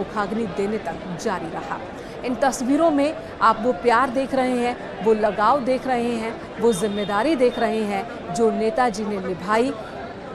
मुखाग्नि देने तक जारी रहा। इन तस्वीरों में आप वो प्यार देख रहे हैं, वो लगाव देख रहे हैं, वो जिम्मेदारी देख रहे हैं जो नेताजी ने निभाई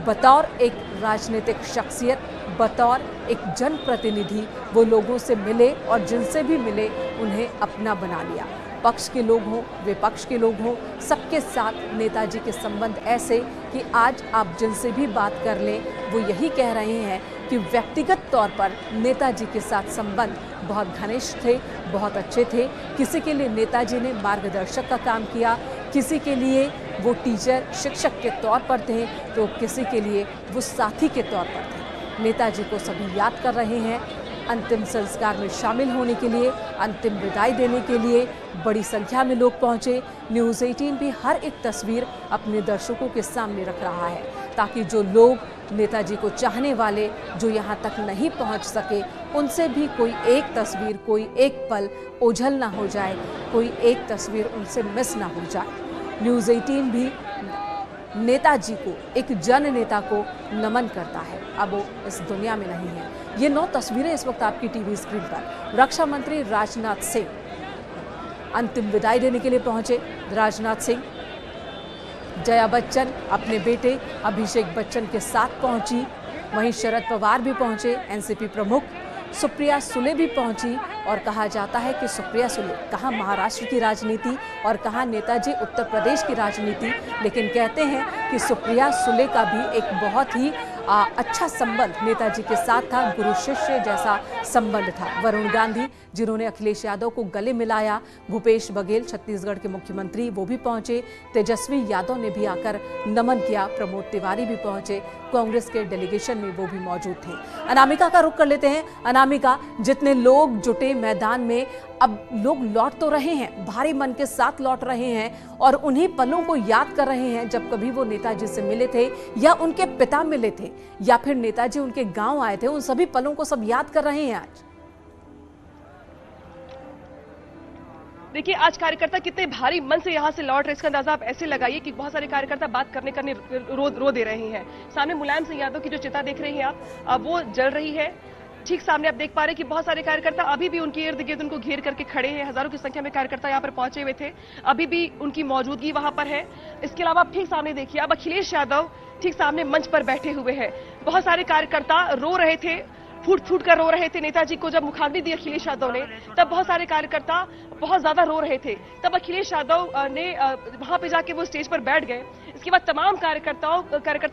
बतौर एक राजनीतिक शख्सियत, बतौर एक जनप्रतिनिधि। वो लोगों से मिले और जिनसे भी मिले उन्हें अपना बना लिया। पक्ष के लोग हों, विपक्ष के लोग हों, सबके साथ नेताजी के संबंध ऐसे कि आज आप जिनसे भी बात कर लें वो यही कह रहे हैं कि व्यक्तिगत तौर पर नेताजी के साथ संबंध बहुत घनिष्ठ थे, बहुत अच्छे थे। किसी के लिए नेताजी ने मार्गदर्शक का काम किया, किसी के लिए वो टीचर, शिक्षक के तौर पर थे, तो किसी के लिए वो साथी के तौर पर थे। नेताजी को सभी याद कर रहे हैं। अंतिम संस्कार में शामिल होने के लिए, अंतिम विदाई देने के लिए बड़ी संख्या में लोग पहुंचे। न्यूज़ 18 भी हर एक तस्वीर अपने दर्शकों के सामने रख रहा है ताकि जो लोग नेताजी को चाहने वाले जो यहां तक नहीं पहुंच सके उनसे भी कोई एक तस्वीर, कोई एक पल ओझल ना हो जाए, कोई एक तस्वीर उनसे मिस ना हो जाए। न्यूज़ 18 भी नेताजी को, एक जन नेता को नमन करता है। अब वो इस दुनिया में नहीं है। ये 9 तस्वीरें इस वक्त आपकी टीवी स्क्रीन पर। रक्षा मंत्री राजनाथ सिंह अंतिम विदाई देने के लिए पहुंचे। राजनाथ सिंह, जया बच्चन अपने बेटे अभिषेक बच्चन के साथ पहुंची। वहीं शरद पवार भी पहुंचे, एनसीपी प्रमुख सुप्रिया सुले भी पहुंची। और कहा जाता है कि सुप्रिया सुले कहाँ महाराष्ट्र की राजनीति और कहाँ नेताजी उत्तर प्रदेश की राजनीति, लेकिन कहते हैं कि सुप्रिया सुले का भी एक बहुत ही अच्छा संबंध नेताजी के साथ था, गुरु शिष्य जैसा संबंध था। वरुण गांधी जिन्होंने अखिलेश यादव को गले मिलाया, भूपेश बघेल छत्तीसगढ़ के मुख्यमंत्री वो भी पहुंचे, तेजस्वी यादव ने भी आकर नमन किया, प्रमोद तिवारी भी पहुंचे, कांग्रेस के डेलीगेशन में वो भी मौजूद थे। अनामिका का रुख कर लेते हैं। अनामिका, जितने लोग जुटे मैदान में, अब लोग लौट तो रहे हैं, भारी मन के साथ लौट रहे हैं और उन्हीं पलों को याद कर रहे हैं जब कभी वो नेताजी से मिले थे या उनके पिता मिले थे या फिर नेताजी उनके गांव आए थे। उन सभी पलों को सब याद कर रहे हैं आज। देखिए, आज कार्यकर्ता कितने भारी मन से यहाँ से लौट रहे, इसका अंदाजा आप ऐसे लगाइए कि बहुत सारे कार्यकर्ता बात करने रो दे रहे हैं। सामने मुलायम सिंह यादव की जो चिता देख रही हैं आप, वो जल रही है। ठीक सामने आप देख पा रहे हैं कि बहुत सारे कार्यकर्ता अभी भी उनके इर्द गिर्द उनको घेर करके खड़े हैं। हजारों की संख्या में कार्यकर्ता यहाँ पर पहुंचे हुए थे, अभी भी उनकी मौजूदगी वहां पर है। इसके अलावा आप ठीक सामने देखिए, अब अखिलेश यादव ठीक सामने मंच पर बैठे हुए हैं। बहुत सारे कार्यकर्ता रो रहे थे, फूट फूट कर रो रहे थे। नेताजी को जब मुखाग्नि दी अखिलेश यादव ने, तब बहुत सारे कार्यकर्ता बहुत ज्यादा रो रहे थे। तब अखिलेश यादव ने वहां पे जाके वो स्टेज पर बैठ गए। इसके बाद तमाम कार्यकर्ताओं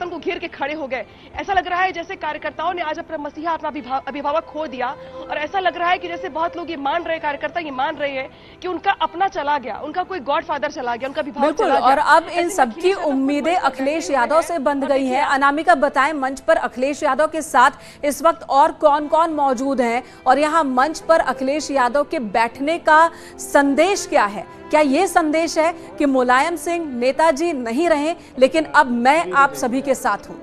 को घेर के खड़े हो गए। ऐसा लग रहा है जैसे कार्यकर्ताओं ने आज अपना मसीहा, अपना अभिभावक खो दिया। और ऐसा लग रहा है कि जैसे बहुत लोग ये मान रहे, कार्यकर्ता ये मान रहे हैं कि उनका अपना चला गया, उनका कोई गॉडफादर चला गया, उनका अभिभावक चला गया। और अब इन सबकी उम्मीदें अखिलेश यादव से बंध गई हैं। अनामिका, बताएं मंच पर अखिलेश यादव के साथ इस वक्त और कौन कौन मौजूद हैं और यहाँ मंच पर अखिलेश यादव के बैठने का संदेश क्या है? क्या ये संदेश है कि मुलायम सिंह नेताजी नहीं रहे, लेकिन अब मैं आप सभी के साथ हूं?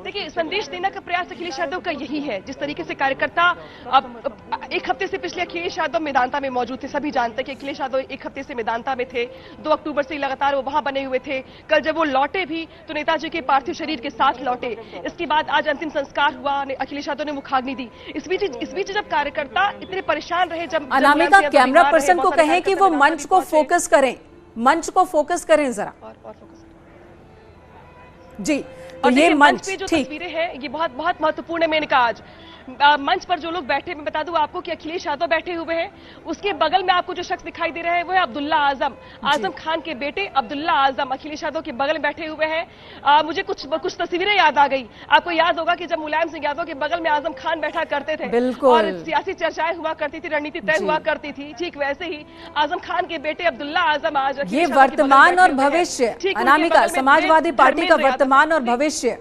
देखिए, संदेश देने का प्रयास अखिलेश यादव का यही है। जिस तरीके से कार्यकर्ता अब एक हफ्ते से पिछले अखिलेश यादव मेदांता में मौजूद थे, सभी जानते हैं कि अखिलेश यादव एक हफ्ते से मेदांता में थे। 2 अक्टूबर से लगातार वो वहां बने हुए थे। कल जब वो लौटे भी तो नेताजी के पार्थिव शरीर के साथ लौटे। इसके बाद आज अंतिम संस्कार हुआ, अखिलेश यादव ने मुखाग्नि दी। इस बीच जब कार्यकर्ता इतने परेशान रहे, जब अनामिका कैमरा पर्सन को कहें कि वो मंच को फोकस करें, मंच को फोकस करें जरा। जी, तो ये मंच पे जो तस्वीरें हैं ये बहुत बहुत महत्वपूर्ण है। मैंने कहा आज मंच पर जो लोग बैठे, मैं बता दूं आपको कि अखिलेश यादव बैठे हुए हैं। उसके बगल में आपको जो शख्स दिखाई दे रहा है वो है अब्दुल्ला आजम खान के बेटे अब्दुल्ला आजम अखिलेश यादव के बगल में बैठे हुए हैं। मुझे कुछ तस्वीरें याद आ गई। आपको याद होगा कि जब मुलायम सिंह यादव के बगल में आजम खान बैठा करते थे और सियासी चर्चाएं हुआ करती थी, रणनीति तय हुआ करती थी, ठीक वैसे ही आजम खान के बेटे अब्दुल्ला आजम आज ये वर्तमान और भविष्य, अनामिका, समाजवादी पार्टी का वर्तमान और भविष्य,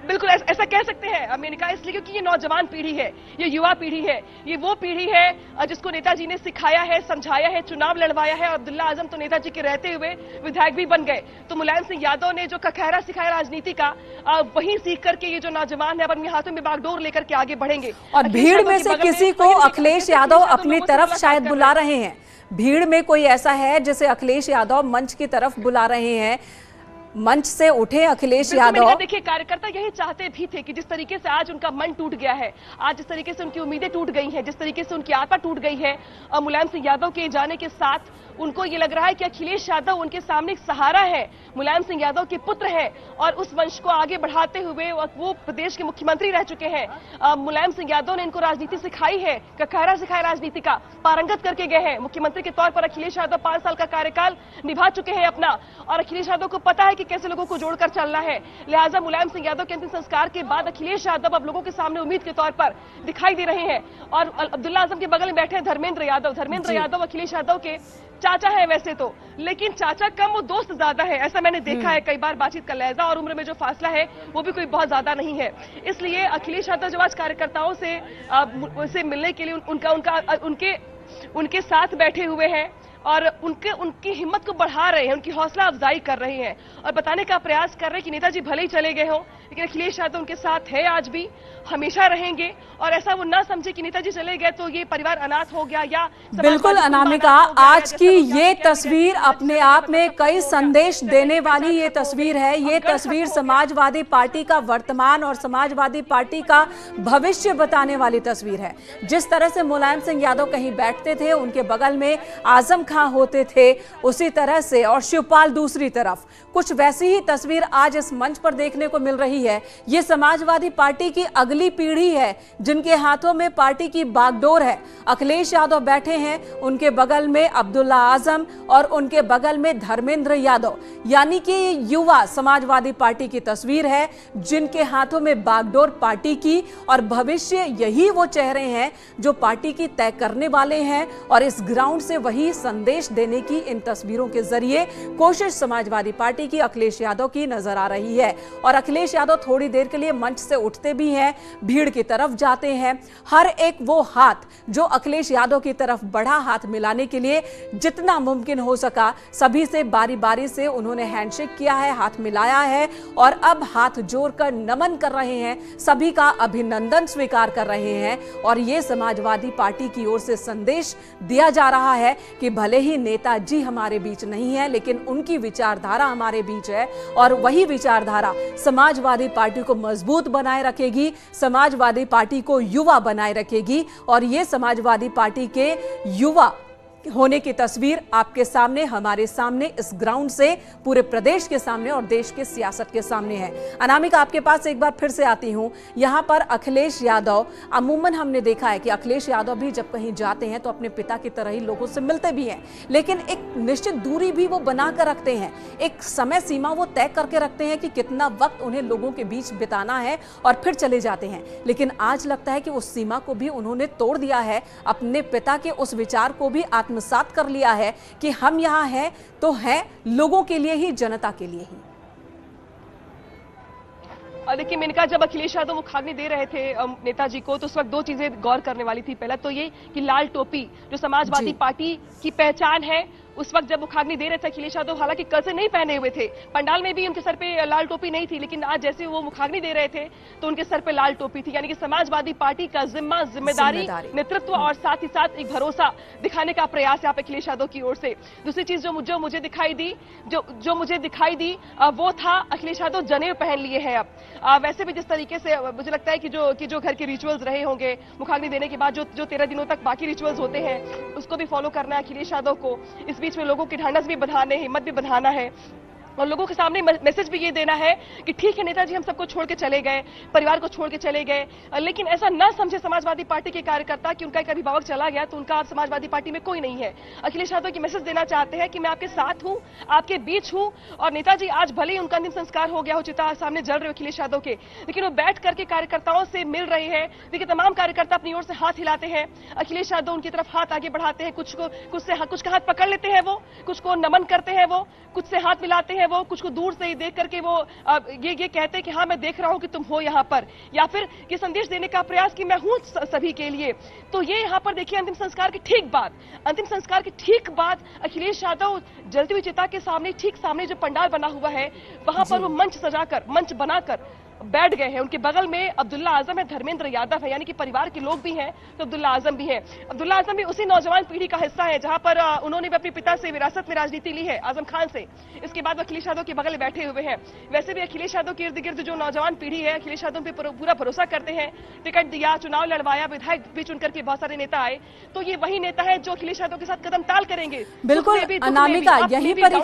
बिल्कुल ऐसा कह सकते हैं। मैंने कहा इसलिए क्योंकि ये नौजवान पीढ़ी है, ये युवा पीढ़ी है, ये वो पीढ़ी है जिसको नेताजी ने सिखाया है, समझाया है, चुनाव लड़वाया है। अब्दुल्ला आजम तो नेताजी के रहते हुए विधायक भी बन गए। तो मुलायम सिंह यादव ने जो कखहरा सिखाया राजनीति का, वही सीख करके ये जो नौजवान है अब अपने हाथों में बागडोर लेकर के आगे बढ़ेंगे। और भीड़ में से किसी को अखिलेश यादव अपनी तरफ शायद बुला रहे हैं। भीड़ में कोई ऐसा है जिसे अखिलेश यादव मंच की तरफ बुला रहे हैं। मंच से उठे अखिलेश बिल्कुल यादव। देखिए, कार्यकर्ता यही चाहते भी थे कि जिस तरीके से आज उनका मन टूट गया है, आज जिस तरीके से उनकी उम्मीदें टूट गई हैं, जिस तरीके से उनकी आत्मा टूट गई है, मुलायम सिंह यादव के जाने के साथ उनको ये लग रहा है कि अखिलेश यादव उनके सामने एक सहारा है, मुलायम सिंह यादव के पुत्र हैं और उस वंश को आगे बढ़ाते हुए वो प्रदेश के मुख्यमंत्री रह चुके हैं। मुलायम सिंह यादव ने इनको राजनीति सिखाई है, ककारा सिखाया राजनीति का, पारंगत करके गए हैं। मुख्यमंत्री के तौर पर अखिलेश यादव 5 साल का कार्यकाल निभा चुके हैं अपना, और अखिलेश यादव को पता है कि कैसे लोगों को जोड़कर चलना है। लिहाजा मुलायम सिंह यादव के अंतिम संस्कार के बाद अखिलेश यादव अब लोगों के सामने उम्मीद के तौर पर दिखाई दे रहे हैं। और अब्दुल्ला आजम के बगल में बैठे हैं धर्मेंद्र यादव अखिलेश यादव के चाचा है वैसे तो, लेकिन चाचा कम वो दोस्त ज्यादा है, ऐसा मैंने देखा है कई बार। बातचीत का लहजा और उम्र में जो फासला है वो भी कोई बहुत ज्यादा नहीं है। इसलिए अखिलेश यादव जब आज कार्यकर्ताओं से मिलने के लिए उनके साथ बैठे हुए हैं और उनकी हिम्मत को बढ़ा रहे हैं, उनकी हौसला अफजाई कर रहे हैं और बताने का प्रयास कर रहे हैं कि नेताजी भले ही चले गए हों, लेकिन अखिलेश यादव उनके साथ है, आज भी हमेशा रहेंगे। और ऐसा वो ना समझे कि नेताजी चले गए तो ये परिवार अनाथ हो गया या बिल्कुल अनामिका, आज की ये तस्वीर अपने आप में कई संदेश देने वाली ये तस्वीर है। ये तस्वीर समाजवादी पार्टी का वर्तमान और समाजवादी पार्टी का भविष्य बताने वाली तस्वीर है। जिस तरह से मुलायम सिंह यादव कहीं बैठते थे, उनके बगल में आजम खां होते थे, उसी तरह से, और शिवपाल दूसरी तरफ, कुछ वैसी ही तस्वीर आज इस मंच पर देखने को मिल रही है। ये समाजवादी पार्टी की अगली पीढ़ी है जिनके हाथों में पार्टी की बागडोर है। अखिलेश यादव बैठे हैं, उनके बगल में अब्दुल्ला आजम और उनके बगल में धर्मेंद्र यादव, यानी कि युवा समाजवादी पार्टी की तस्वीर है जिनके हाथों में बागडोर पार्टी की, और भविष्य यही वो चेहरे हैं जो पार्टी की तय करने वाले हैं। और इस ग्राउंड से वही संदेश देने की इन तस्वीरों के जरिए कोशिश समाजवादी पार्टी की, अखिलेश यादव की नजर आ रही है। और अखिलेश यादव थोड़ी देर के लिए मंच से उठते भी हैं, भीड़ की तरफ जाते हैं। हर एक वो हाथ जो अखिलेश यादव की तरफ बढ़ा, हाथ मिलाने के लिए जितना मुमकिन हो सका सभी से बारी बारी से उन्होंने हैंडशेक किया है, हाथ मिलाया है और अब हाथ जोड़कर नमन कर रहे हैं, सभी का अभिनंदन स्वीकार कर रहे हैं। और ये समाजवादी पार्टी की ओर से संदेश दिया जा रहा है कि भले ही नेताजी हमारे बीच नहीं है, लेकिन उनकी विचारधारा हमारे बीच है और वही विचारधारा समाजवादी पार्टी को मजबूत बनाए रखेगी, समाजवादी पार्टी को युवा बनाए रखेगी। और ये समाजवादी पार्टी के युवा होने की तस्वीर आपके सामने, हमारे सामने, इस ग्राउंड से पूरे प्रदेश के सामने और देश के सियासत के सामने है। अनामिका, आपके पास एक बार फिर से आती हूं। यहां पर अखिलेश यादव, अमूमन हमने देखा है कि अखिलेश यादव भी जब कहीं जाते हैं तो अपने पिता की तरह ही लोगों से मिलते भी हैं, लेकिन एक निश्चित दूरी भी वो बनाकर रखते हैं, एक समय सीमा वो तय करके रखते हैं कि कितना वक्त उन्हें लोगों के बीच बिताना है और फिर चले जाते हैं। लेकिन आज लगता है कि उस सीमा को भी उन्होंने तोड़ दिया है, अपने पिता के उस विचार को भी आत्मसात कर लिया है कि हम यहां हैं तो हैं लोगों के लिए ही, जनता के लिए ही। और देखिए मेनका, जब अखिलेश यादव मुखाग्नि दे रहे थे नेताजी को, तो उस वक्त दो चीजें गौर करने वाली थी। पहला तो ये कि लाल टोपी जो समाजवादी पार्टी की पहचान है, उस वक्त जब मुखाग्नि दे रहे थे अखिलेश यादव, हालांकि कसे नहीं पहने हुए थे, पंडाल में भी उनके सर पे लाल टोपी नहीं थी, लेकिन आज जैसे वो मुखाग्नि दे रहे थे तो उनके सर पे लाल टोपी थी। यानी कि समाजवादी पार्टी का जिम्मेदारी, नेतृत्व और साथ ही साथ एक भरोसा दिखाने का प्रयास है आप अखिलेश यादव की ओर से। दूसरी चीज जो मुझे दिखाई दी वो था अखिलेश यादव जनेऊ पहन लिए हैं अब। वैसे भी जिस तरीके से मुझे लगता है कि जो घर के रिचुअल्स रहे होंगे मुखाग्नि देने के बाद, जो 13 दिनों तक बाकी रिचुअल्स होते हैं, उसको भी फॉलो करना है अखिलेश यादव को। इस बीच में लोगों की ढांढस भी बढ़ाने, हिम्मत भी बढ़ाना है और लोगों के सामने मैसेज भी ये देना है कि ठीक है नेताजी हम सबको छोड़ के चले गए, परिवार को छोड़ के चले गए, लेकिन ऐसा ना समझे समाजवादी पार्टी के कार्यकर्ता कि उनका एक अभिभावक चला गया तो उनका आप समाजवादी पार्टी में कोई नहीं है। अखिलेश यादव की मैसेज देना चाहते हैं कि मैं आपके साथ हूं, आपके बीच हूं। और नेताजी आज भले ही उनका अंतिम संस्कार हो गया हो, चिता सामने जल रहे हो अखिलेश यादव के, लेकिन वो बैठ करके कार्यकर्ताओं से मिल रहे हैं। देखिए तमाम कार्यकर्ता अपनी ओर से हाथ हिलाते हैं, अखिलेश यादव उनकी तरफ हाथ आगे बढ़ाते हैं, कुछ का हाथ पकड़ लेते हैं, वो कुछ को नमन करते हैं, वो कुछ से हाथ मिलाते हैं, वो कुछ को दूर से ही देख करके वो ये कहते हैं कि हाँ मैं देख रहा हूं कि तुम हो यहाँ पर, या फिर ये संदेश देने का प्रयास कि मैं हूं सभी के लिए। तो ये यहाँ पर देखिए अंतिम संस्कार के ठीक बाद अखिलेश यादव जलती हुई चिता के सामने, ठीक सामने जो पंडाल बना हुआ है वहां पर वो मंच बनाकर बैठ गए हैं। उनके बगल में अब्दुल्ला आजम है, धर्मेंद्र यादव है, यानी कि परिवार के लोग भी हैं तो अब्दुल्ला आजम भी हैं। अब्दुल्ला आजम भी उसी नौजवान पीढ़ी का हिस्सा है जहां पर उन्होंने भी अपने पिता से विरासत में राजनीति ली है, आजम खान से। इसके बाद वो अखिलेश यादव के बगल में बैठे हुए हैं। वैसे भी अखिलेश यादव के इर्द गिर्द जो नौजवान पीढ़ी है अखिलेश यादव पे पूरा भरोसा करते हैं। टिकट दिया, चुनाव लड़वाया, विधायक भी चुनकर के बहुत सारे नेता आए, तो ये वही नेता है जो अखिलेश यादव के साथ कदम ताल करेंगे। बिल्कुल अनामिका, यहीं पर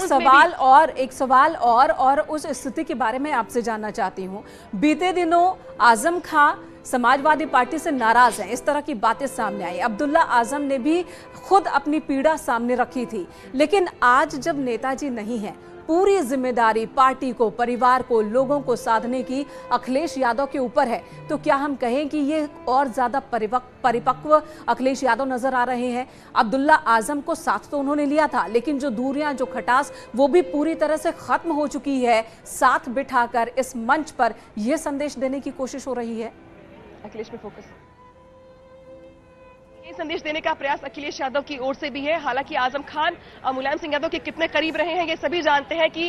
एक सवाल और उस स्थिति के बारे में आपसे जानना चाहती हूँ। बीते दिनों आजम खां समाजवादी पार्टी से नाराज हैं, इस तरह की बातें सामने आई। अब्दुल्ला आजम ने भी खुद अपनी पीड़ा सामने रखी थी, लेकिन आज जब नेताजी नहीं है, पूरी जिम्मेदारी पार्टी को, परिवार को, लोगों को साधने की अखिलेश यादव के ऊपर है, तो क्या हम कहें कि ये और ज्यादा परिपक्व अखिलेश यादव नजर आ रहे हैं? अब्दुल्ला आजम को साथ तो उन्होंने लिया था, लेकिन जो दूरियां, जो खटास, वो भी पूरी तरह से खत्म हो चुकी है। साथ बिठाकर इस मंच पर यह संदेश देने की कोशिश हो रही है। अखिलेश पे फोकस, ये संदेश देने का प्रयास अखिलेश यादव की ओर से भी है। हालांकि आजम खान मुलायम सिंह यादव के कितने करीब रहे हैं ये सभी जानते हैं कि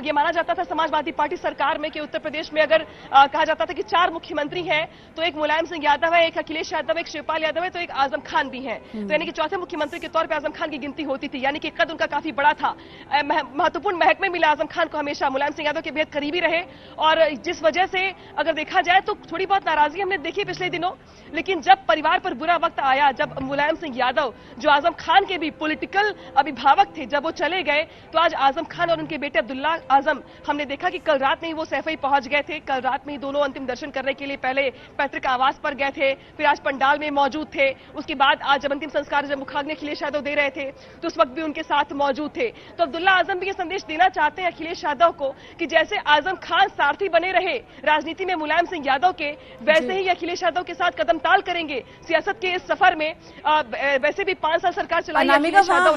ये माना जाता था समाजवादी पार्टी सरकार में कि उत्तर प्रदेश में अगर कहा जाता था कि 4 मुख्यमंत्री हैं तो एक मुलायम सिंह यादव है, एक अखिलेश यादव, एक शिवपाल यादव है, तो एक आजम खान भी है। तो यानी कि चौथे मुख्यमंत्री के तौर पर आजम खान की गिनती होती थी, यानी कि कद उनका काफी बड़ा था। महत्वपूर्ण महकमे मिला आजम खान को हमेशा, मुलायम सिंह यादव के बेहद करीबी रहे। और जिस वजह से अगर देखा जाए तो थोड़ी बहुत नाराजगी हमने देखी पिछले दिनों, लेकिन जब परिवार पर बुरा वक्त आया, जब मुलायम सिंह यादव जो आजम खान के भी पॉलिटिकल अभिभावक थे, जब वो चले गए, तो आज आजम खान और उनके बेटे अब्दुल्ला आजम, हमने देखा कि कल रात में ही वो सैफई पहुंच गए थे। कल रात में ही दोनों अंतिम दर्शन करने के लिए पहले पैतृक आवास पर गए थे, फिर आज पंडाल में मौजूद थे। उसके बाद आज जब अंतिम संस्कार जब मुखाग्नि अखिलेश यादव दे रहे थे तो उस वक्त भी उनके साथ मौजूद थे। तो अब्दुल्ला आजम भी ये संदेश देना चाहते हैं अखिलेश यादव को कि जैसे आजम खान सारथी बने रहे राजनीति में मुलायम सिंह यादव के, वैसे ही अखिलेश यादव के साथ कदम ताल करेंगे सियासत के इस सफर में। वैसे भी 5 साल सरकार चलाई है,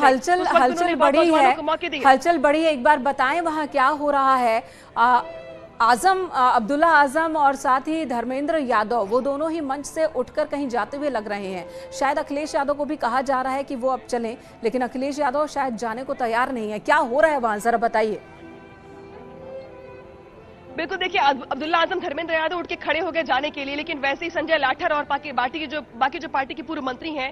हलचल बड़ी है, हलचल बड़ी है। एक बार बताएं वहां क्या हो रहा है? अब्दुल्ला आजम और साथ ही धर्मेंद्र यादव, वो दोनों ही मंच से उठकर कहीं जाते हुए लग रहे हैं। शायद अखिलेश यादव को भी कहा जा रहा है कि वो अब चलें, लेकिन अखिलेश यादव शायद जाने को तैयार नहीं है। क्या हो रहा है वहां, जरा बताइए। बिल्कुल, देखिए अब्दुल्ला आजम, धर्मेंद्र यादव उठ के खड़े हो गए जाने के लिए, लेकिन वैसे ही संजय लाठर और बाकी जो पार्टी के पूर्व मंत्री हैं,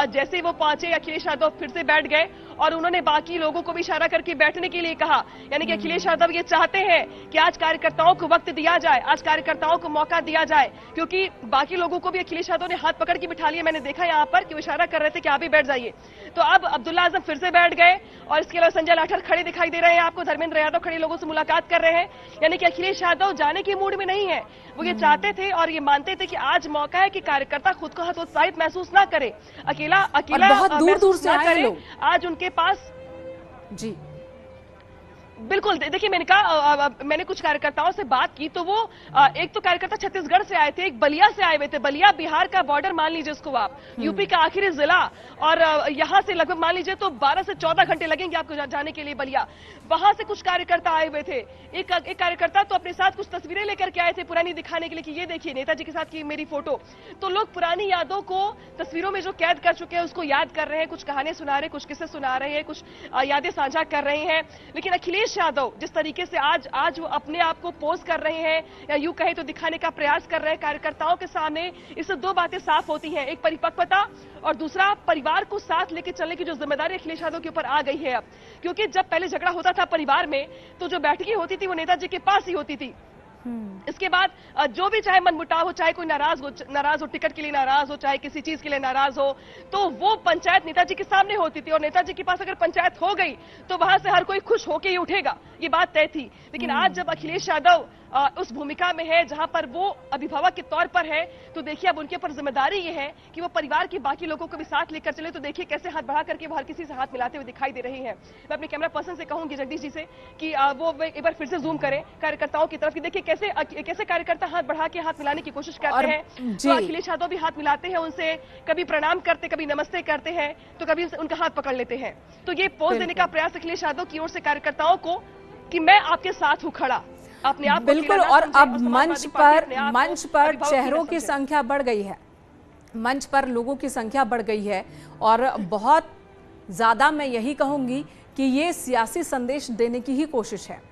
जैसे ही वो पहुंचे अखिलेश यादव फिर से बैठ गए और उन्होंने बाकी लोगों को भी इशारा करके बैठने के लिए कहा। यानी कि अखिलेश यादव ये चाहते हैं कि आज कार्यकर्ताओं को वक्त दिया जाए, आज कार्यकर्ताओं को मौका दिया जाए, क्योंकि बाकी लोगों को भी अखिलेश यादव ने हाथ पकड़ के बिठा लिया। मैंने देखा यहाँ पर कि वो इशारा कर रहे थे कि आप भी बैठ जाइए। तो अब अब्दुल्ला आजम फिर से बैठ गए और इसके अलावा संजय लाठर खड़े दिखाई दे रहे हैं आपको, धर्मेंद्र यादव खड़े लोगों से मुलाकात कर रहे हैं। यानी कि अखिलेश यादव जाने के मूड में नहीं है। वो ये चाहते थे और ये मानते थे कि आज मौका है कि कार्यकर्ता खुद को हतोत्साहित महसूस ना करे, अकेला बहुत दूर से आए लोग आज उनके पास। जी बिल्कुल, देखिए मैंने कुछ कार्यकर्ताओं से बात की तो वो एक तो कार्यकर्ता छत्तीसगढ़ से आए थे, एक बलिया से आए हुए थे। बलिया बिहार का बॉर्डर मान लीजिए उसको आप, यूपी का आखिरी जिला, और यहां से लगभग मान लीजिए तो 12 से 14 घंटे लगेंगे आपको जाने के लिए बलिया। वहां से कुछ कार्यकर्ता आए हुए थे। एक कार्यकर्ता तो अपने साथ कुछ तस्वीरें लेकर के आए थे पुरानी दिखाने के लिए कि ये देखिए नेताजी के साथ की मेरी फोटो। तो लोग पुरानी यादों को तस्वीरों में जो कैद कर चुके हैं उसको याद कर रहे हैं, कुछ कहानियां सुना रहे हैं, कुछ किस्से सुना रहे हैं, कुछ यादें साझा कर रहे हैं। लेकिन अखिलेश यादव जिस तरीके से आज वो अपने आप को पोज कर रहे हैं, या यूं कहे तो दिखाने का प्रयास कर रहे हैं कार्यकर्ताओं के सामने, इससे 2 बातें साफ होती हैं, एक परिपक्वता और दूसरा परिवार को साथ लेकर चलने की जो जिम्मेदारी अखिलेश यादव के ऊपर आ गई है अब। क्योंकि जब पहले झगड़ा होता था परिवार में तो जो बैठकें होती थी वो नेताजी के पास ही होती थी। इसके बाद जो भी चाहे मनमुटाव हो, चाहे कोई नाराज हो, टिकट के लिए नाराज हो, चाहे किसी चीज के लिए नाराज हो, तो वो पंचायत नेताजी के सामने होती थी। और नेताजी के पास अगर पंचायत हो गई तो वहां से हर कोई खुश होके ही उठेगा, ये बात तय थी। लेकिन आज जब अखिलेश यादव उस भूमिका में है जहां पर वो अभिभावक के तौर पर है, तो देखिए अब उनके ऊपर जिम्मेदारी ये है कि वो परिवार के बाकी लोगों को भी साथ लेकर चले। तो देखिए कैसे हाथ बढ़ा करके वो हर किसी से हाथ मिलाते हुए दिखाई दे रही हैं। मैं अपने कैमरा पर्सन से कहूंगी जगदीश जी से कि वो एक बार फिर से जूम करें कार्यकर्ताओं की तरफ कि देखिए कैसे कार्यकर्ता हाथ बढ़ा के हाथ मिलाने की कोशिश करते हैं। तो अखिलेश यादव भी हाथ मिलाते हैं उनसे, कभी प्रणाम करते, कभी नमस्ते करते हैं, तो कभी उनका हाथ पकड़ लेते हैं। तो ये पोज देने का प्रयास अखिलेश यादव की ओर से कार्यकर्ताओं को कि मैं आपके साथ हूं खड़ा, अपने आप बिल्कुल। और अब मंच पर चेहरों की संख्या बढ़ गई है, मंच पर लोगों की संख्या बढ़ गई है, और बहुत ज्यादा मैं यही कहूंगी कि ये सियासी संदेश देने की ही कोशिश है।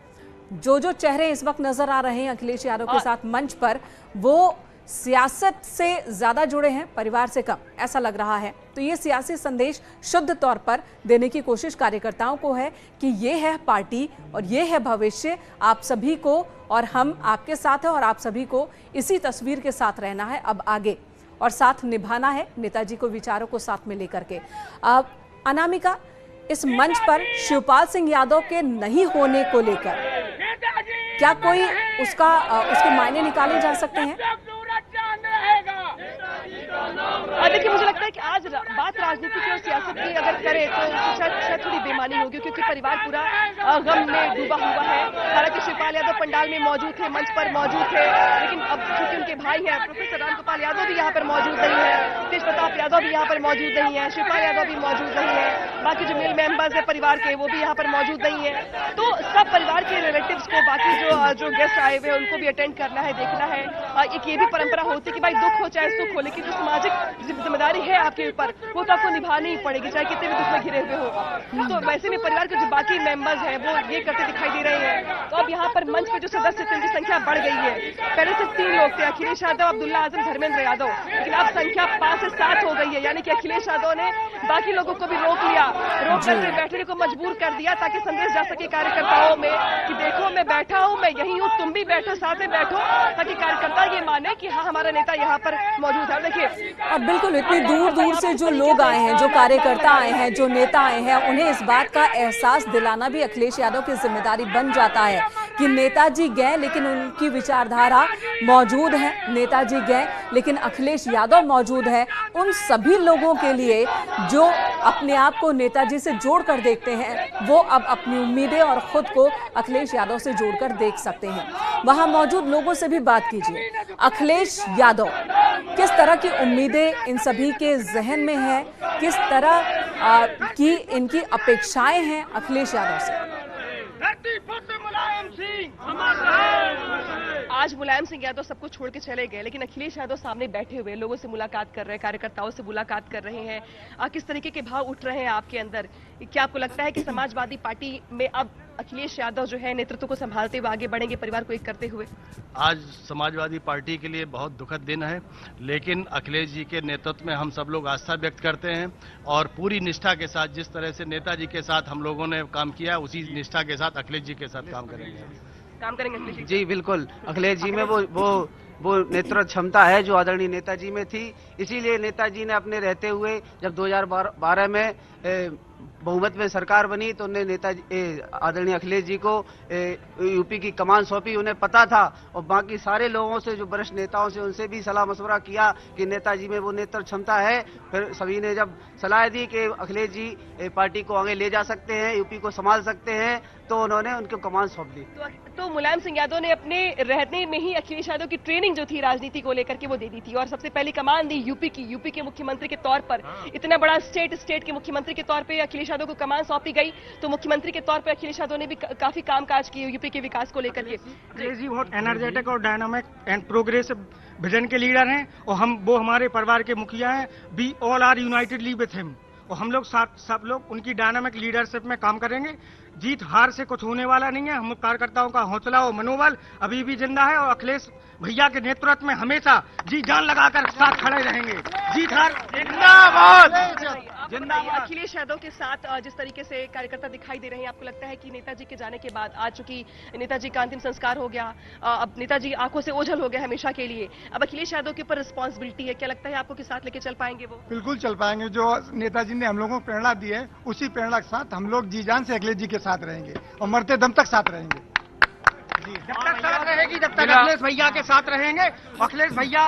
जो जो चेहरे इस वक्त नजर आ रहे हैं अखिलेश यादव के साथ मंच पर, वो सियासत से ज्यादा जुड़े हैं, परिवार से कम, ऐसा लग रहा है। तो ये सियासी संदेश शुद्ध तौर पर देने की कोशिश कार्यकर्ताओं को है कि ये है पार्टी और ये है भविष्य, आप सभी को, और हम आपके साथ हैं और आप सभी को इसी तस्वीर के साथ रहना है अब आगे, और साथ निभाना है नेताजी को, विचारों को साथ में लेकर के। अब अनामिका, इस मंच पर शिवपाल सिंह यादव के नहीं होने को लेकर क्या कोई उसके मायने निकाले जा सकते हैं? देखिए, मुझे लगता है कि आज बात राजनीति की और सियासत की अगर करें तो शायद थोड़ी बेमानी होगी, क्योंकि परिवार पूरा गम में डूबा हुआ है। हालांकि शिवपाल यादव पंडाल में मौजूद थे, मंच पर मौजूद थे, लेकिन अब चूंकि उनके भाई हैं प्रोफेसर रामगोपाल यादव भी यहाँ पर मौजूद नहीं है, तेज प्रताप यादव भी यहाँ पर मौजूद नहीं है, शिवपाल यादव भी मौजूद नहीं है, बाकी जो मेल मेंबर्स है परिवार के वो भी यहाँ पर मौजूद नहीं है। तो सब परिवार के रिलेटिव्स को, बाकी जो गेस्ट आए हुए उनको भी अटेंड करना है, देखना है। एक ये भी परंपरा होती है कि भाई दुख हो चाहे सुख हो, लेकिन जो सामाजिक जिम्मेदारी है आपके ऊपर वो तो आपको निभानी ही पड़ेगी, चाहे कितने भी दुख में घिरे हुए हो। तो वैसे में परिवार के जो बाकी मेंबर्स हैं वो ये करते दिखाई दे रहे हैं। तो अब यहाँ पर मंच पे जो सदस्य थे उनकी संख्या बढ़ गई है। पहले सिर्फ 3 लोग थे, अखिलेश यादव, अब्दुल्ला आजम, धर्मेंद्र यादव, लेकिन अब संख्या 5 से 7 हो गई है। यानी कि अखिलेश यादव ने बाकी लोगों को भी रोक लिया, रोक करके बैठने को मजबूर कर दिया, ताकि संदेश जा सके कार्यकर्ताओं में कि देखो मैं बैठा हूँ, मैं यही हूँ, तुम भी बैठो, साथ में बैठो, ताकि कार्यकर्ता ये माने कि हाँ हमारा नेता यहाँ पर मौजूद है। देखिए, और बिल्कुल इतनी दूर दूर से जो लोग आए हैं, जो कार्यकर्ता आए हैं, जो नेता आए हैं, उन्हें इस बात का एहसास दिलाना भी अखिलेश यादव की जिम्मेदारी बन जाता है कि नेताजी गए लेकिन उनकी विचारधारा मौजूद है, नेताजी गए लेकिन अखिलेश यादव मौजूद है। उन सभी लोगों के लिए जो अपने आप को नेताजी से जोड़कर देखते हैं, वो अब अपनी उम्मीदें और खुद को अखिलेश यादव से जोड़कर देख सकते हैं। वहां मौजूद लोगों से भी बात कीजिए। अखिलेश यादव, किस तरह की उम्मीदें इन सभी के जहन में है, किस तरह की इनकी अपेक्षाएं हैं अखिलेश यादव से? आज मुलायम सिंह यादव सबको छोड़ के चले गए, लेकिन अखिलेश यादव सामने बैठे हुए लोगों से मुलाकात कर रहे हैं, कार्यकर्ताओं से मुलाकात कर रहे हैं। किस तरीके के भाव उठ रहे हैं आपके अंदर? क्या आपको लगता है कि समाजवादी पार्टी में अब अखिलेश यादव जो है नेतृत्व को संभालते हुए आगे बढ़ेंगे, परिवार को एक करते हुए? आज समाजवादी पार्टी के लिए बहुत दुखद दिन है, लेकिन अखिलेश जी के नेतृत्व में हम सब लोग आस्था व्यक्त करते हैं और पूरी निष्ठा के साथ, जिस तरह से नेताजी के साथ हम लोगों ने काम किया, उसी निष्ठा के साथ अखिलेश जी के साथ काम करेंगे अखिलेश जी। बिल्कुल, अखिलेश जी में वो नेतृत्व क्षमता है जो आदरणीय नेताजी में थी। इसीलिए नेताजी ने अपने रहते हुए जब 2012 में बहुमत में सरकार बनी तो उन्हें नेताजी आदरणीय अखिलेश जी को यूपी की कमान सौंपी। उन्हें पता था और बाकी सारे लोगों से, जो वरिष्ठ नेताओं से, उनसे भी सलाह मशवरा किया कि नेताजी में वो नेतृत्व क्षमता है। फिर सभी ने जब सलाह दी कि अखिलेश जी पार्टी को आगे ले जा सकते हैं, यूपी को संभाल सकते हैं, तो उन्होंने उनको कमान सौंप दी। तो मुलायम सिंह यादव ने अपने रहने में ही अखिलेश यादव की ट्रेनिंग जो थी राजनीति को लेकर के वो दे दी थी, और सबसे पहली कमान दी यूपी के मुख्यमंत्री के तौर पर। इतना बड़ा स्टेट के मुख्यमंत्री के तौर पे अखिलेश यादव को कमान सौंपी गई, तो मुख्यमंत्री के तौर पे अखिलेश यादव ने भी काफी कामकाज किए यूपी के विकास को लेकर के। अखिलेश जी बहुत एनर्जेटिक और डायनामिक एंड प्रोग्रेसिव विजन के लीडर हैं, और वो हमारे परिवार के मुखिया हैं। We all are unitedly with him, और हम लोग सब लोग उनकी डायनामिक लीडरशिप में काम करेंगे। जीत हार से कुछ होने वाला नहीं है। हम कार्यकर्ताओं का हौसला और मनोबल अभी भी जिंदा है, और अखिलेश भैया के नेतृत्व में हमेशा जी जान लगाकर साथ खड़े रहेंगे। जीत हार जिंदाबाद। अखिलेश यादव के साथ जिस तरीके से कार्यकर्ता दिखाई दे रहे हैं, आपको लगता है कि नेताजी के जाने के बाद, आज चूंकि नेताजी का अंतिम संस्कार हो गया, अब नेताजी आंखों से ओझल हो गए हमेशा के लिए, अब अखिलेश यादव के ऊपर रिस्पॉन्सिबिलिटी है, क्या लगता है आपको कि साथ लेके चल पाएंगे वो? बिल्कुल चल पाएंगे। जो नेताजी ने हम लोगों को प्रेरणा दी है, उसी प्रेरणा के साथ हम लोग जी जान से अखिलेश जी के साथ रहेंगे और मरते दम तक साथ रहेंगे। जब तक साथ रहेगी, जब तक अखिलेश भैया के साथ रहेंगे। अखिलेश भैया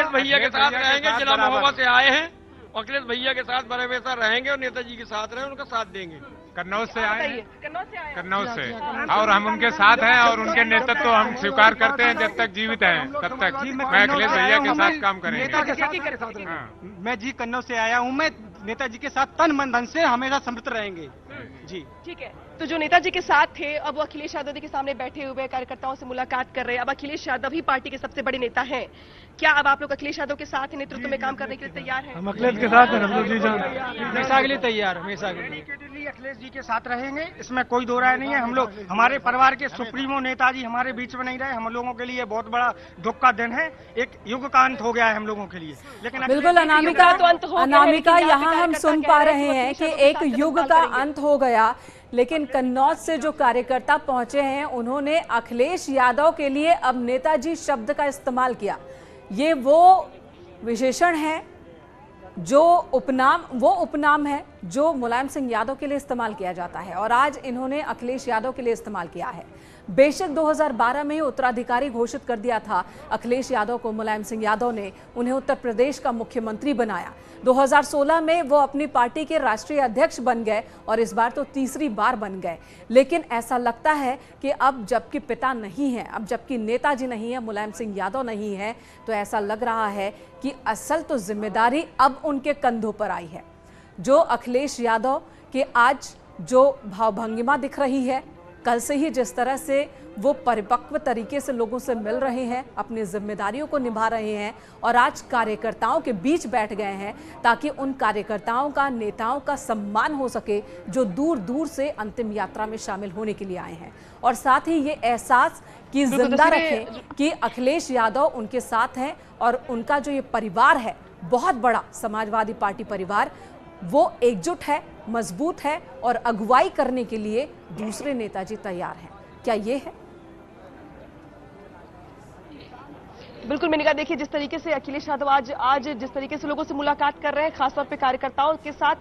भैया के साथ रहेंगे, जिला महोबा से आए हैं। अखिलेश भैया के साथ बड़े हमेशा रहेंगे और नेताजी के साथ रहे, उनका साथ देंगे। कन्नौज से आए, कन्नौज से, और हम उनके साथ हैं और उनके नेतृत्व को हम स्वीकार करते हैं। जब तक जीवित हैं तब तक मैं अखिलेश भैया के साथ काम करेंगे। मैं जी कन्नौज से आया हूँ, मैं नेताजी के साथ तन मन धन से हमेशा समृद्ध रहेंगे। जी ठीक है, तो जो नेताजी के साथ थे अब वो अखिलेश यादव जी के सामने बैठे हुए कार्यकर्ताओं से मुलाकात कर रहे हैं। अब अखिलेश यादव ही पार्टी के सबसे बड़े नेता हैं। क्या अब आप लोग अखिलेश यादव के साथ नेतृत्व में काम करने के लिए तैयार हैं? हम अखिलेश के साथ हैं, हम लोग जी जान हमेशा के लिए तैयार, हमेशा के लिए अखिलेश जी के साथ रहेंगे, इसमें कोई दो राय नहीं है। हम लोग, हमारे परिवार के सुप्रीमो नेताजी हमारे बीच में नहीं रहे, हम लोगों के लिए बहुत बड़ा दुख का दिन है। एक युग का अंत हो गया है हम लोगों के लिए। लेकिन बिल्कुल अनामिका, यहाँ हम सुन पा रहे हैं कि एक युग का अंत हो गया, लेकिन कन्नौज से जो कार्यकर्ता पहुंचे हैं उन्होंने अखिलेश यादव के लिए अब नेताजी शब्द का इस्तेमाल किया। ये वो विशेषण है, जो उपनाम है जो मुलायम सिंह यादव के लिए इस्तेमाल किया जाता है, और आज इन्होंने अखिलेश यादव के लिए इस्तेमाल किया है। बेशक 2012 में उत्तराधिकारी घोषित कर दिया था अखिलेश यादव को, मुलायम सिंह यादव ने उन्हें उत्तर प्रदेश का मुख्यमंत्री बनाया। 2016 में वो अपनी पार्टी के राष्ट्रीय अध्यक्ष बन गए और इस बार तो तीसरी बार बन गए। लेकिन ऐसा लगता है कि अब जबकि पिता नहीं है, अब जबकि नेताजी नहीं है, मुलायम सिंह यादव नहीं है, तो ऐसा लग रहा है कि असल तो जिम्मेदारी अब उनके कंधों पर आई है। जो अखिलेश यादव के आज जो भावभंगिमा दिख रही है, कल से ही जिस तरह से वो परिपक्व तरीके से लोगों से मिल रहे हैं, अपनी जिम्मेदारियों को निभा रहे हैं और आज कार्यकर्ताओं के बीच बैठ गए हैं ताकि उन कार्यकर्ताओं का, नेताओं का सम्मान हो सके जो दूर दूर से अंतिम यात्रा में शामिल होने के लिए आए हैं, और साथ ही ये एहसास कि जिंदा रखें कि अखिलेश यादव उनके साथ हैं और उनका जो ये परिवार है, बहुत बड़ा समाजवादी पार्टी परिवार, वो एकजुट है, मजबूत है और अगुवाई करने के लिए दूसरे नेताजी तैयार हैं। क्या ये है? बिल्कुल मेनका, देखिए जिस तरीके से अखिलेश यादव आज जिस तरीके से लोगों से मुलाकात कर रहे हैं, खासतौर पे कार्यकर्ताओं के साथ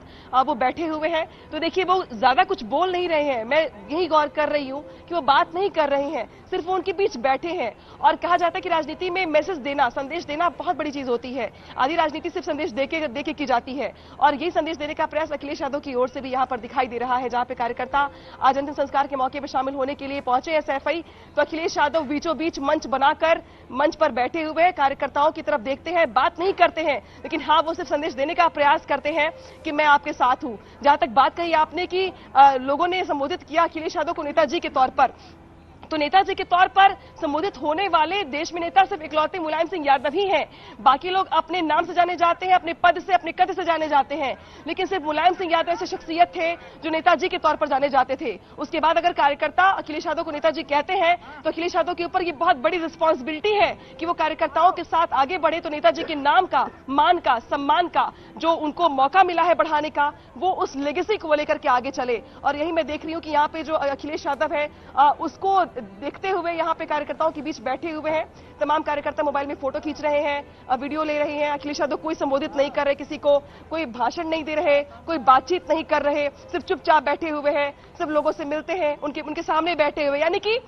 वो बैठे हुए हैं, तो देखिए वो ज्यादा कुछ बोल नहीं रहे हैं। मैं यही गौर कर रही हूँ कि वो बात नहीं कर रहे हैं, सिर्फ वो उनके बीच बैठे हैं। और कहा जाता है कि राजनीति में मैसेज देना, संदेश देना बहुत बड़ी चीज होती है। आधी राजनीति सिर्फ संदेश देके की जाती है, और यही संदेश देने का प्रयास अखिलेश यादव की ओर से भी यहाँ पर दिखाई दे रहा है। जहाँ पे कार्यकर्ता आज अंतिम संस्कार के मौके पर शामिल होने के लिए पहुंचे एसएफआई, तो अखिलेश यादव बीचों बीच मंच बनाकर मंच पर बैठे हुए कार्यकर्ताओं की तरफ देखते हैं, बात नहीं करते हैं, लेकिन हाँ वो सिर्फ संदेश देने का प्रयास करते हैं कि मैं आपके साथ हूं। जहां तक बात कही आपने कि लोगों ने संबोधित किया अखिलेश यादव को नेताजी के तौर पर, तो नेताजी के तौर पर संबोधित होने वाले देश में नेता सिर्फ इकलौते मुलायम सिंह यादव ही हैं। बाकी लोग अपने नाम से जाने जाते हैं, अपने पद से, अपने कद से जाने जाते हैं, लेकिन सिर्फ मुलायम सिंह यादव ऐसे शख्सियत थे जो नेताजी के तौर पर जाने जाते थे। उसके बाद अगर कार्यकर्ता अखिलेश यादव को नेताजी कहते हैं तो अखिलेश यादव के ऊपर ये बहुत बड़ी रिस्पॉन्सिबिलिटी है कि वो कार्यकर्ताओं के साथ आगे बढ़े, तो नेताजी के नाम का, मान का, सम्मान का जो उनको मौका मिला है बढ़ाने का, वो उस लेगेसी को लेकर के आगे चले। और यही मैं देख रही हूँ कि यहाँ पे जो अखिलेश यादव है उसको देखते हुए यहाँ पे कार्यकर्ताओं के बीच बैठे हुए हैं। तमाम कार्यकर्ता मोबाइल में फोटो खींच रहे हैं, वीडियो ले रहे हैं। अखिलेश यादव कोई संबोधित नहीं कर रहे, किसी को कोई भाषण नहीं दे रहे, कोई बातचीत नहीं कर रहे, सिर्फ चुपचाप बैठे हुए हैं, सिर्फ लोगों से मिलते हैं, उनके सामने बैठे हुए। यानी कि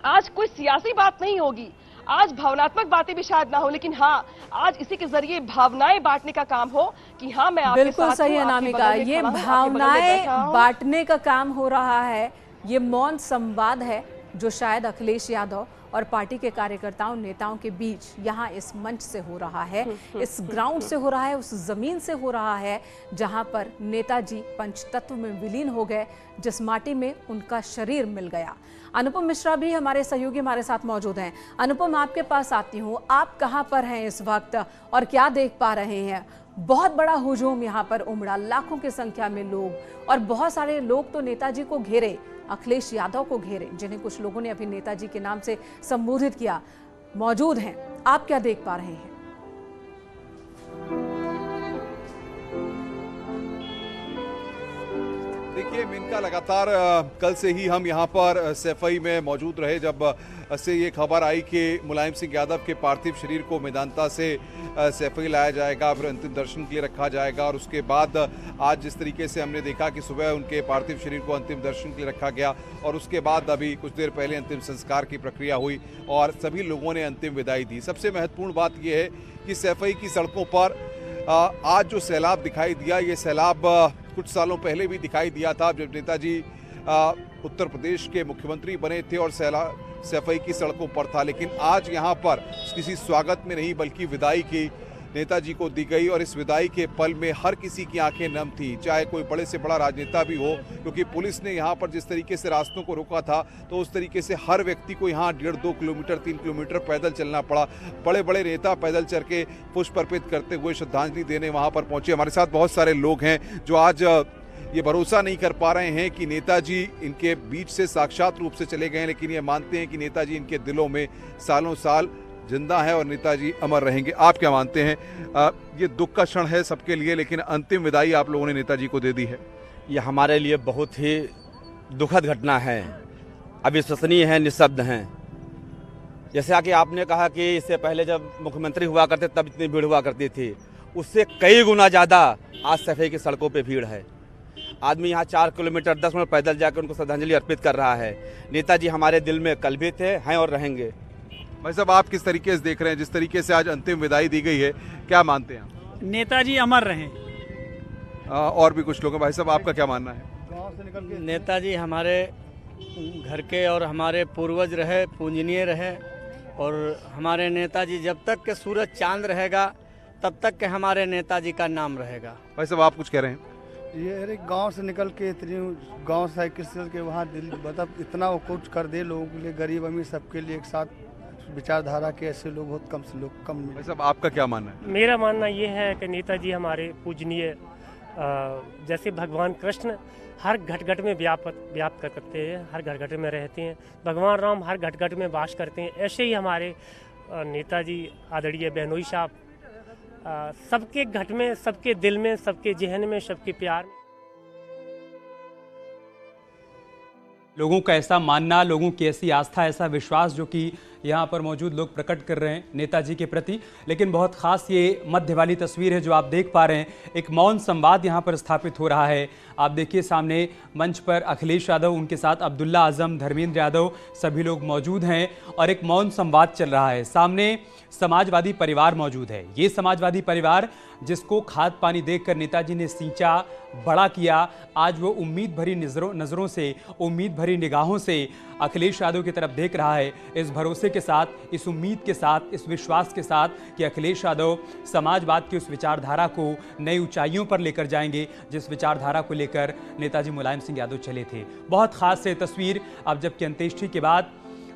आज कोई सियासी बात नहीं होगी, आज भावनात्मक बातें भी शायद ना हो, लेकिन हाँ आज इसी के जरिए भावनाएं बांटने का काम हो कि हाँ मैं आपके साथ हूं। बिल्कुल सही अनामिका, ये भावनाएं बांटने का काम हो रहा है। ये मौन संवाद है जो शायद अखिलेश यादव और पार्टी के कार्यकर्ताओं, नेताओं के बीच यहाँ इस मंच से हो रहा है, इस ग्राउंड से हो रहा है, उस जमीन से हो रहा है जहाँ पर नेताजी पंचतत्व में विलीन हो गए, जिस माटी में उनका शरीर मिल गया। अनुपम मिश्रा भी हमारे सहयोगी हमारे साथ मौजूद हैं। अनुपम, आपके पास आती हूँ, आप कहाँ पर हैं इस वक्त और क्या देख पा रहे हैं? बहुत बड़ा हुजूम यहाँ पर उमड़ा, लाखों की संख्या में लोग, और बहुत सारे लोग तो नेताजी को घेरे, अखिलेश यादव को घेरे, जिन्हें कुछ लोगों ने अभी नेताजी के नाम से संबोधित किया, मौजूद हैं। आप क्या देख पा रहे हैं? देखिए मेनका, लगातार कल से ही हम यहाँ पर सैफई में मौजूद रहे जब से ये खबर आई कि मुलायम सिंह यादव के पार्थिव शरीर को मेदांता से सैफई लाया जाएगा, फिर अंतिम दर्शन के लिए रखा जाएगा। और उसके बाद आज जिस तरीके से हमने देखा कि सुबह उनके पार्थिव शरीर को अंतिम दर्शन के लिए रखा गया और उसके बाद अभी कुछ देर पहले अंतिम संस्कार की प्रक्रिया हुई और सभी लोगों ने अंतिम विदाई दी। सबसे महत्वपूर्ण बात यह है कि सैफई की सड़कों पर आज जो सैलाब दिखाई दिया, ये सैलाब कुछ सालों पहले भी दिखाई दिया था जब नेताजी उत्तर प्रदेश के मुख्यमंत्री बने थे और सैफई की सड़कों पर था। लेकिन आज यहाँ पर किसी स्वागत में नहीं बल्कि विदाई की नेताजी को दी गई और इस विदाई के पल में हर किसी की आंखें नम थी, चाहे कोई बड़े से बड़ा राजनेता भी हो, क्योंकि पुलिस ने यहाँ पर जिस तरीके से रास्तों को रोका था तो उस तरीके से हर व्यक्ति को यहाँ 1.5-2 किलोमीटर 3 किलोमीटर पैदल चलना पड़ा। बड़े बड़े नेता पैदल चल के पुष्प अर्पित करते हुए श्रद्धांजलि देने वहाँ पर पहुंचे। हमारे साथ बहुत सारे लोग हैं जो आज ये भरोसा नहीं कर पा रहे हैं कि नेताजी इनके बीच से साक्षात रूप से चले गए, लेकिन ये मानते हैं कि नेताजी इनके दिलों में सालों साल जिंदा है और नेताजी अमर रहेंगे। आप क्या मानते हैं? ये दुख का क्षण है सबके लिए, लेकिन अंतिम विदाई आप लोगों ने नेताजी को दे दी है। ये हमारे लिए बहुत ही दुखद घटना है, अविश्वसनीय है, निःशब्द हैं। जैसा कि आपने कहा कि इससे पहले जब मुख्यमंत्री हुआ करते तब इतनी भीड़ हुआ करती थी, उससे कई गुना ज़्यादा आज सफाई की सड़कों पे भीड़ है। आदमी यहाँ 4 किलोमीटर 10 मिनट पैदल जाकर उनको श्रद्धांजलि अर्पित कर रहा है। नेताजी हमारे दिल में कल भी थे, हैं और रहेंगे। भाई साहब, आप किस तरीके से देख रहे हैं जिस तरीके से आज अंतिम विदाई दी गई है, क्या मानते हैं? नेताजी अमर रहें। और भी कुछ लोग हैं। भाई साहब, आपका क्या मानना है? नेताजी हमारे घर के और हमारे पूर्वज रहे, पूजनीय रहे, और हमारे नेताजी जब तक के सूरज चांद रहेगा तब तक के हमारे नेताजी का नाम रहेगा। भाई साहब, आप कुछ कह रहे हैं? ये अरे गांव से निकल के इतनी गांव साइकिल से के वहाँ दिल्ली, मतलब इतना वो कुछ कर दे लोगों के लिए, गरीब अमीर सबके लिए एक साथ विचारधारा के ऐसे लोग बहुत कम से लोग कम। भाई साहब, आपका क्या मानना है? मेरा मानना ये है कि नेताजी हमारे पूजनीय, जैसे भगवान कृष्ण हर घट घट में व्याप्त करते हैं, हर घट घट में रहते हैं, भगवान राम हर घट घट में वास करते हैं, ऐसे ही हमारे नेताजी आदरणीय बेनोई साहब सबके घट में, सबके दिल में, सबके जहन में, सबके प्यार में। लोगों का ऐसा मानना, लोगों की ऐसी आस्था, ऐसा विश्वास जो कि यहाँ पर मौजूद लोग प्रकट कर रहे हैं नेताजी के प्रति। लेकिन बहुत खास ये मध्य वाली तस्वीर है जो आप देख पा रहे हैं। एक मौन संवाद यहाँ पर स्थापित हो रहा है। आप देखिए सामने मंच पर अखिलेश यादव, उनके साथ अब्दुल्ला आजम, धर्मेंद्र यादव, सभी लोग मौजूद हैं और एक मौन संवाद चल रहा है। सामने समाजवादी परिवार मौजूद है। ये समाजवादी परिवार जिसको खाद पानी देकर नेताजी ने सींचा, बड़ा किया, आज वो उम्मीद भरी नज़रों से, उम्मीद भरी निगाहों से अखिलेश यादव की तरफ देख रहा है, इस भरोसे के साथ, इस उम्मीद के साथ, इस विश्वास के साथ कि अखिलेश यादव समाजवाद की उस विचारधारा को नई ऊंचाइयों पर लेकर जाएंगे जिस विचारधारा को लेकर नेताजी मुलायम सिंह यादव चले थे। बहुत खास है तस्वीर। अब जबकि अंत्येष्टि के बाद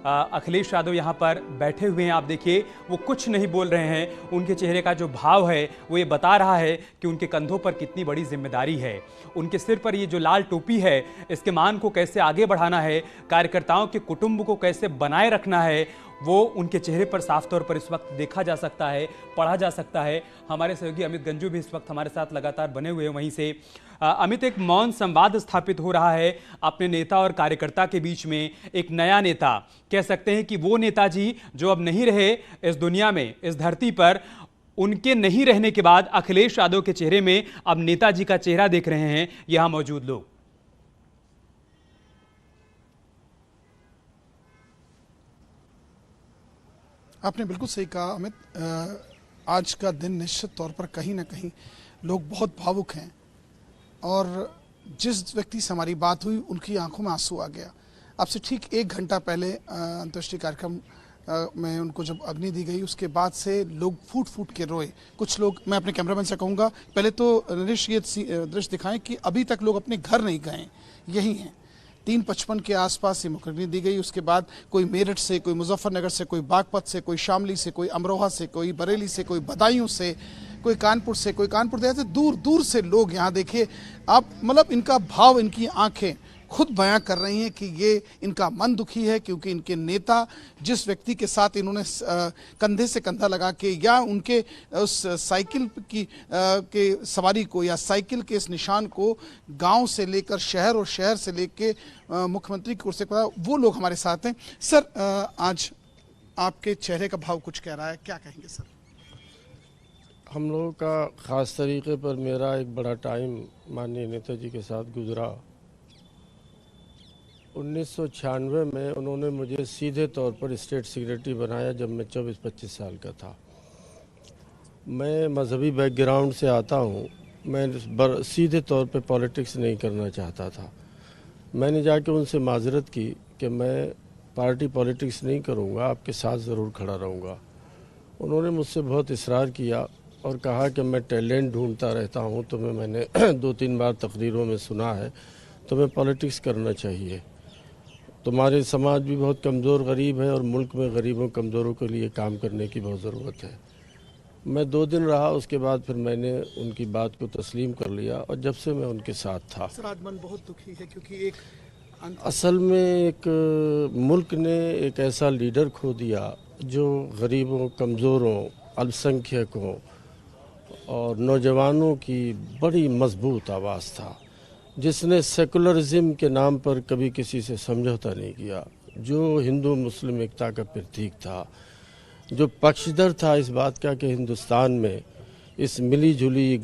अखिलेश यादव यहाँ पर बैठे हुए हैं, आप देखिए वो कुछ नहीं बोल रहे हैं। उनके चेहरे का जो भाव है वो ये बता रहा है कि उनके कंधों पर कितनी बड़ी जिम्मेदारी है। उनके सिर पर ये जो लाल टोपी है, इसके मान को कैसे आगे बढ़ाना है, कार्यकर्ताओं के कुटुंब को कैसे बनाए रखना है, वो उनके चेहरे पर साफ तौर पर इस वक्त देखा जा सकता है, पढ़ा जा सकता है। हमारे सहयोगी अमित गंजू भी इस वक्त हमारे साथ लगातार बने हुए हैं वहीं से। अमित, एक मौन संवाद स्थापित हो रहा है अपने नेता और कार्यकर्ता के बीच में। एक नया नेता, कह सकते हैं कि वो नेताजी जो अब नहीं रहे इस दुनिया में, इस धरती पर, उनके नहीं रहने के बाद अखिलेश यादव के चेहरे में अब नेताजी का चेहरा देख रहे हैं यहां मौजूद लोग। आपने बिल्कुल सही कहा अमित। आज का दिन निश्चित तौर पर कहीं ना कहीं लोग बहुत भावुक हैं और जिस व्यक्ति से हमारी बात हुई उनकी आंखों में आंसू आ गया। अब से ठीक 1 घंटा पहले अंत्येष्टि कार्यक्रम में उनको जब अग्नि दी गई, उसके बाद से लोग फूट फूट के रोए। कुछ लोग, मैं अपने कैमरामैन से कहूँगा पहले तो नरेश ये दृश्य दिखाएं कि अभी तक लोग अपने घर नहीं गए, यही हैं। 3:55 के आसपास ये मुखग्नि दी गई। उसके बाद कोई मेरठ से, कोई मुजफ्फरनगर से, कोई बागपत से, कोई शामली से, कोई अमरोहा से, कोई बरेली से, कोई बदायूं से, कोई कानपुर से, कोई कानपुर से, दूर दूर से लोग यहाँ देखिए आप, मतलब इनका भाव, इनकी आंखें खुद बयां कर रही हैं कि ये इनका मन दुखी है क्योंकि इनके नेता जिस व्यक्ति के साथ इन्होंने कंधे से कंधा लगा के या उनके उस साइकिल की के सवारी को या साइकिल के इस निशान को गांव से लेकर शहर और शहर से लेकर मुख्यमंत्री की कुर्सी पर, वो लोग हमारे साथ हैं। सर, आज आपके चेहरे का भाव कुछ कह रहा है, क्या कहेंगे सर? हम लोगों का ख़ास तरीके पर मेरा एक बड़ा टाइम माननीय नेताजी के साथ गुजरा। 1996 में उन्होंने मुझे सीधे तौर पर स्टेट सेक्रेटरी बनाया जब मैं 24-25 साल का था। मैं मजहबी बैकग्राउंड से आता हूँ, मैं सीधे तौर पे पॉलिटिक्स नहीं करना चाहता था। मैंने जाके उनसे माजरत की कि मैं पार्टी पॉलिटिक्स नहीं करूँगा, आपके साथ ज़रूर खड़ा रहूँगा। उन्होंने मुझसे बहुत इसरार किया और कहा कि मैं टैलेंट ढूंढता रहता हूं, तो मैंने 2-3 बार तकरीरों में सुना है, तुम्हें पॉलिटिक्स करना चाहिए। तुम्हारे समाज भी बहुत कमज़ोर गरीब है और मुल्क में गरीबों कमज़ोरों के लिए काम करने की बहुत ज़रूरत है। मैं 2 दिन रहा, उसके बाद फिर मैंने उनकी बात को तस्लीम कर लिया और जब से मैं उनके साथ था। सर, आज मन बहुत दुखी है क्योंकि एक असल में एक मुल्क ने एक ऐसा लीडर खो दिया जो गरीबों, कमज़ोरों, अल्पसंख्यकों और नौजवानों की बड़ी मजबूत आवाज़ था, जिसने सेकुलरिज्म के नाम पर कभी किसी से समझौता नहीं किया, जो हिंदू मुस्लिम एकता का प्रतीक था, जो पक्षधर था इस बात का कि हिंदुस्तान में इस मिली जुली